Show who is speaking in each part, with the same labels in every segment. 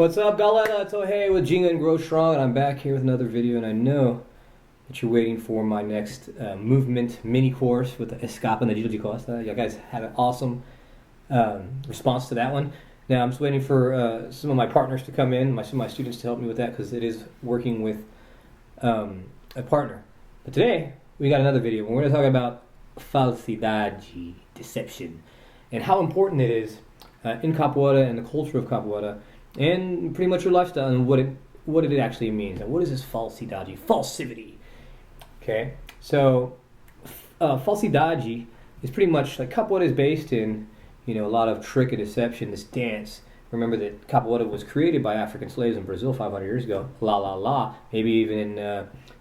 Speaker 1: What's up, galera? It's Ohei with Jinga and Grow Strong, and I'm back here with another video, and I know that you're waiting for my next movement mini course with the Escapa na Giro de Costa. You guys had an awesome response to that one. Now I'm just waiting for some of my partners to come in, some of my students to help me with that, because it is working with a partner. But today, we got another video. We're going to talk about falsidade, deception, and how important it is in Capoeira and the culture of Capoeira, and pretty much your lifestyle and what it actually means. And what is this falsidade? Falsivity. Okay, so falsidade is pretty much like Capoeira is based in, a lot of trick and deception, this dance. Remember that Capoeira was created by African slaves in Brazil 500 years ago. La la la. Maybe even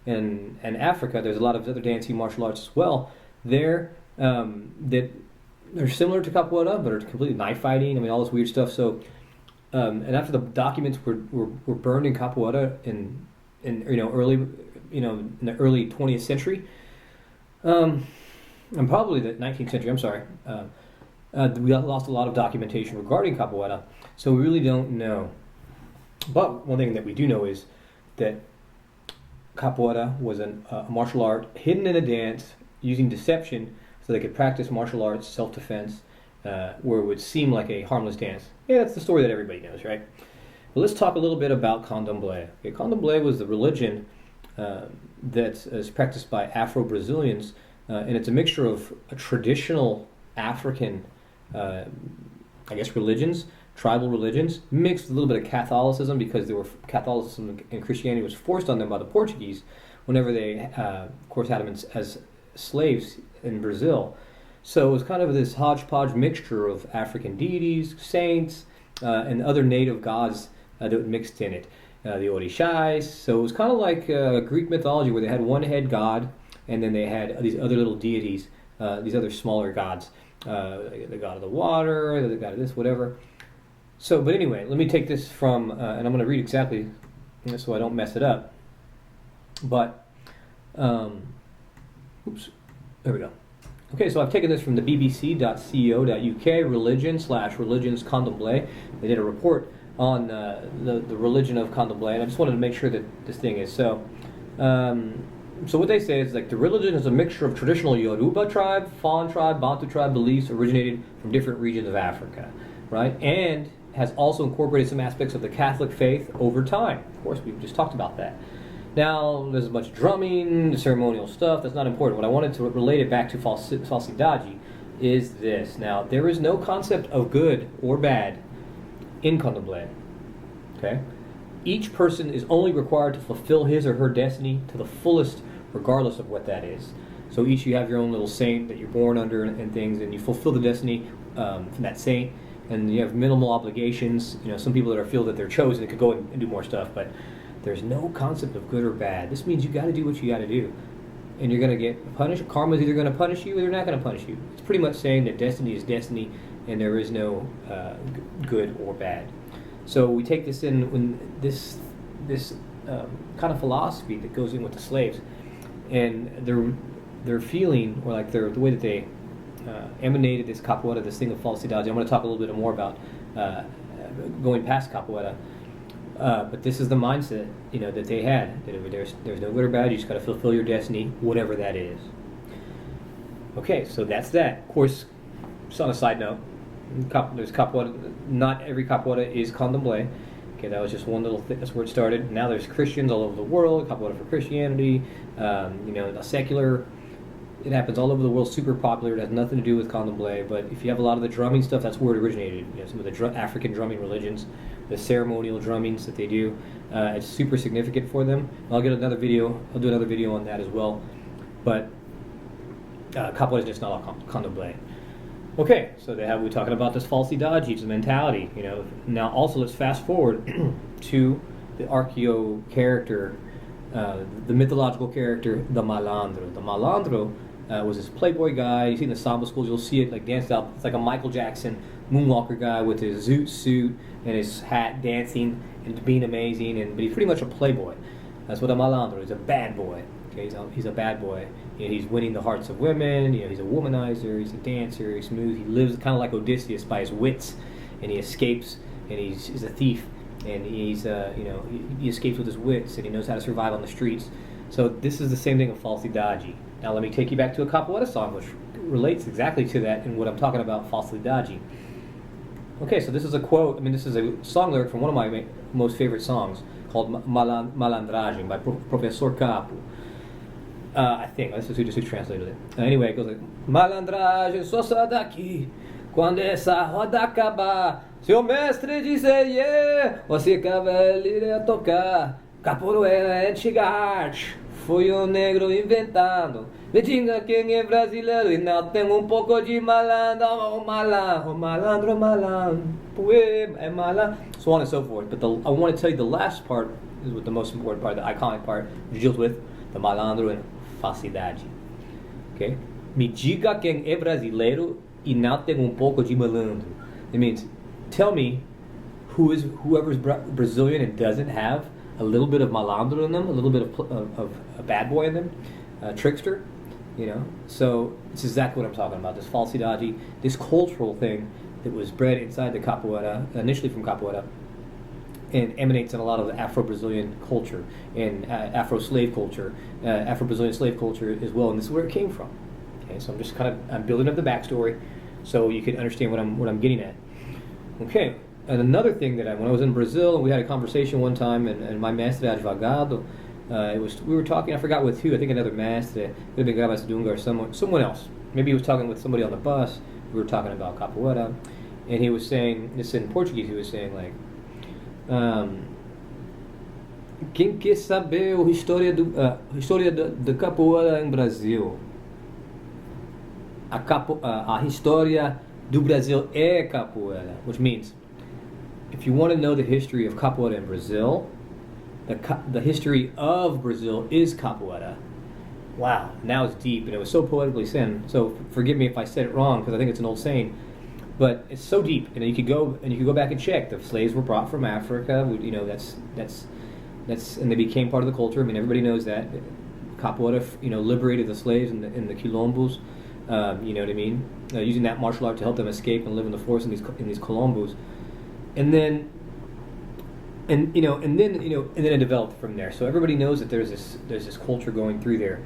Speaker 1: in Africa, there's a lot of other dancing martial arts as well. They're similar to Capoeira, but are completely knife fighting. I mean, all this weird stuff. So. And after the documents were burned in Capoeira in the early 20th century, and probably the 19th century. I'm sorry, we lost a lot of documentation regarding Capoeira, so we really don't know. But one thing that we do know is that Capoeira was a martial art hidden in a dance using deception, so they could practice martial arts, self-defense, where it would seem like a harmless dance. Yeah, that's the story that everybody knows, right? But let's talk a little bit about candomblé. Okay, candomblé was the religion that is practiced by Afro-Brazilians, and it's a mixture of traditional African, religions, tribal religions, mixed with a little bit of Catholicism, because Catholicism and Christianity was forced on them by the Portuguese whenever they, of course, had them as slaves in Brazil. So it was kind of this hodgepodge mixture of African deities, saints, and other native gods that were mixed in it. The Orishas. So it was kind of like Greek mythology, where they had one head god, and then they had these other little deities, these other smaller gods. The god of the water, the god of this, whatever. So, but anyway, let me take this from, and I'm going to read exactly, so I don't mess it up. But, oops, there we go. Okay, so I've taken this from the bbc.co.uk, religions candomblé. They did a report on the religion of candomblé, and I just wanted to make sure that this thing is so. So what they say is like the religion is a mixture of traditional Yoruba tribe, Fon tribe, Bantu tribe beliefs originated from different regions of Africa, right? And has also incorporated some aspects of the Catholic faith over time. Of course, we've just talked about that. Now, there's a bunch of drumming, ceremonial stuff. That's not important. What I wanted to relate it back to falsidade is this. Now, there is no concept of good or bad in candomblé. Okay? Each person is only required to fulfill his or her destiny to the fullest, regardless of what that is. So each you have your own little saint that you're born under and things, and you fulfill the destiny from that saint, and you have minimal obligations. Some people that feel that they're chosen could go and do more stuff, but there's no concept of good or bad. This means you got to do what you got to do, and you're going to get punished. Karma is either going to punish you or they're not going to punish you. It's pretty much saying that destiny is destiny, and there is no good or bad. So we take this in when this kind of philosophy that goes in with the slaves, and their feeling, or like the way that they emanated this capoeira, this thing of falsidade. I'm going to talk a little bit more about going past capoeira. But this is the mindset, that they had. That there's no good or bad. You just got to fulfill your destiny, whatever that is. Okay, so that's that. Of course, just on a side note, there's capoeira. Not every capoeira is candomblé. Okay, that was just one little thing. That's where it started. Now there's Christians all over the world. Capoeira for Christianity. The secular. It happens all over the world. Super popular. It has nothing to do with candomblé. But if you have a lot of the drumming stuff, that's where it originated. Some of the African drumming religions. The ceremonial drummings that they do, it's super significant for them. I'll do another video on that as well. But Capoeira is just not all candomblé. Okay, so we're talking about this falsidade, the mentality. Now also let's fast forward to the archeo character, the mythological character, the malandro. The malandro was this playboy guy. You see in the samba schools, you'll see it like danced out. It's like a Michael Jackson moonwalker guy with his zoot suit and his hat, dancing and being amazing. But he's pretty much a playboy. That's what a malandro is. A bad boy. Okay, he's a bad boy. He's winning the hearts of women. He's a womanizer. He's a dancer. He's smooth. He lives kind of like Odysseus by his wits, and he escapes. And he's a thief. and he's he escapes with his wits, and he knows how to survive on the streets. So this is the same thing of Falsidade. Now let me take you back to a Capoeira song, which relates exactly to that and what I'm talking about, Falsidade. Okay, so this is a quote. I mean, this is a song lyric from one of my most favorite songs called Malandragem by Professor Capo. I think this is who translated it. Anyway, it goes like: Malandragem, só sai daqui quando essa roda acabar. Seu mestre dizer yeah, você cavaleiro tocar. Capoeira é antiga arte, foi o negro inventado. Me diga quem é brasileiro e não tem pouco de malandro. Oh malandro, malandro, é malandro. So on and so forth. But I want to tell you the last part is what the most important part, the iconic part, which deals with the malandro and falsidade. Okay? Me diga quem é brasileiro e não tem pouco de malandro. It means, tell me whoever's Brazilian and doesn't have a little bit of malandro in them, a little bit of a bad boy in them, trickster, So it's exactly what I'm talking about. This falsidade, this cultural thing that was bred inside the capoeira, initially from capoeira, and emanates in a lot of the Afro-Brazilian culture and Afro-slave culture, Afro-Brazilian slave culture as well, and this is where it came from. Okay, so I'm building up the backstory so you can understand what I'm getting at. Okay. And another thing that when I was in Brazil, we had a conversation one time, and my mestre advogado, we were talking, I forgot with who, I think another mestre, it could have been Gabas Dunga or someone else. Maybe he was talking with somebody on the bus, we were talking about capoeira, and he was saying, this in Portuguese, he was saying like, quem quer saber a história da capoeira em Brasil? A história do Brasil é capoeira, which means, if you want to know the history of capoeira in Brazil, the history of Brazil is capoeira. Wow, now it's deep, and it was so poetically said. So forgive me if I said it wrong, because I think it's an old saying, but it's so deep. And you could go back and check. The slaves were brought from Africa. That's and they became part of the culture. I mean, everybody knows that capoeira, liberated the slaves in the quilombos. You know what I mean? Using that martial art to help them escape and live in the forest in these quilombos. And then it developed from there. So everybody knows that there's this culture going through there.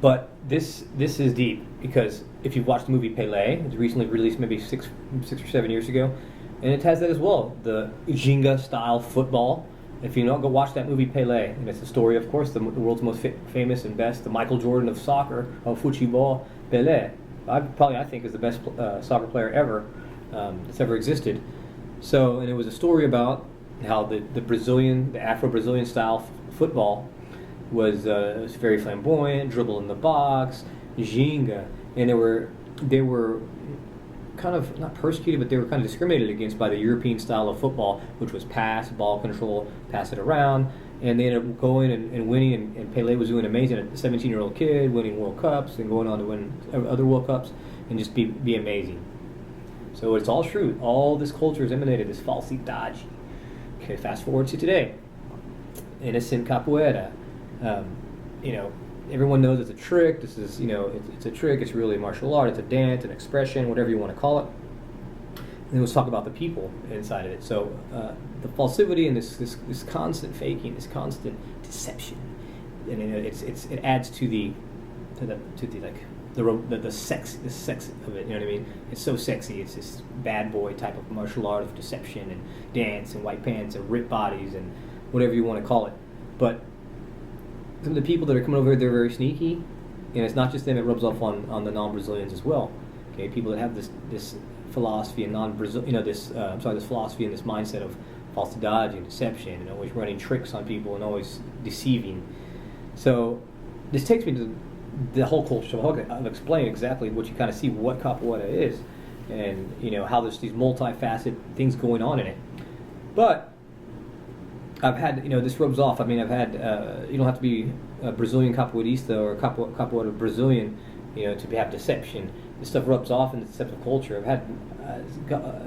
Speaker 1: But this is deep, because if you've watched the movie Pelé, it was recently released maybe six or 7 years ago, and it has that as well, the Ginga style football. If you don't, go watch that movie Pelé, and it's the story, of course, the world's most famous and best, the Michael Jordan of soccer, of futebol, Pelé. I think is the best soccer player ever that's ever existed. So, and it was a story about how the Afro-Brazilian style football was very flamboyant, dribble in the box, ginga, and they were kind of not persecuted, but they were kind of discriminated against by the European style of football, which was pass, ball control, pass it around, and they ended up going and winning, and Pelé was doing amazing. A 17-year-old kid winning World Cups and going on to win other World Cups and just be amazing. So it's all true. All this culture is emanated, this falsidade. Okay, fast forward to today. Innocent capoeira. Everyone knows it's a trick. This is, it's a trick. It's really a martial art. It's a dance, an expression, whatever you want to call it. And then let's talk about the people inside of it. So the falsivity and this constant faking, this constant deception, and it adds to the sex of it. You know what I mean? It's so sexy. It's this bad boy type of martial art of deception and dance and white pants and ripped bodies and whatever you want to call it. But some of the people that are coming over here, they're very sneaky, and it's not just them. It rubs off on the non-Brazilians as well. Okay, people that have this philosophy and non-Brazil, this philosophy and this mindset of falsidade and deception, and always running tricks on people and always deceiving. So this takes me to the whole culture. So I'll explain exactly what you kind of see what capoeira is, and how there's these multifaceted things going on in it. But I've had, this rubs off. I mean, I've had, you don't have to be a Brazilian capoeirista or capoeira Brazilian, to have deception. This stuff rubs off in the deceptive culture. I've had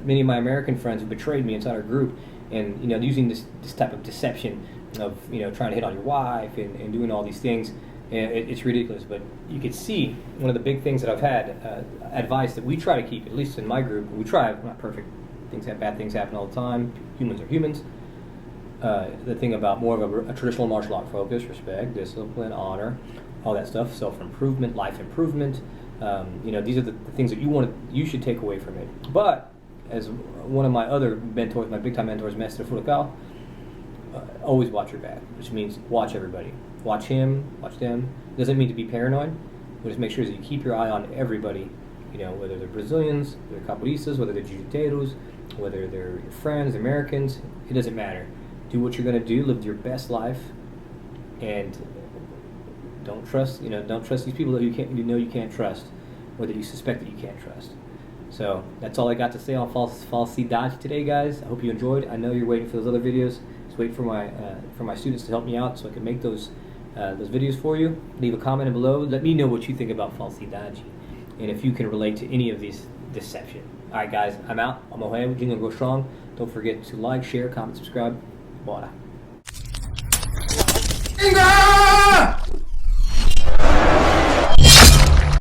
Speaker 1: many of my American friends who betrayed me inside our group, and using this type of deception of trying to hit on your wife and doing all these things. And it's ridiculous. But you could see one of the big things that I've had advice that we try to keep, at least in my group. We try. We're not perfect. Bad things happen all the time. Humans are humans. The thing about more of a traditional martial art focus, respect, discipline, honor, all that stuff, self-improvement, life improvement. These are the things that you should take away from it. But as one of my other mentors, my big-time mentors, Master Furakawa, always watch your back, which means watch everybody. Watch him, watch them. Doesn't mean to be paranoid, but just make sure that you keep your eye on everybody. Whether they're Brazilians, whether they're capoeiristas, whether they're jiu-jiteiros, whether they're your friends, Americans, it doesn't matter. Do what you're going to do, live your best life, and don't trust these people that you can't trust, or that you suspect that you can't trust. So that's all I got to say on Falsidade today, guys. I hope you enjoyed. I know you're waiting for those other videos. Just wait for my students to help me out so I can make those videos for you. Leave a comment below. Let me know what you think about Falsidade, and if you can relate to any of these deception. All right, guys, I'm out. I'm Ohio. Jingle Go Strong. Don't forget to like, share, comment, subscribe. Bora.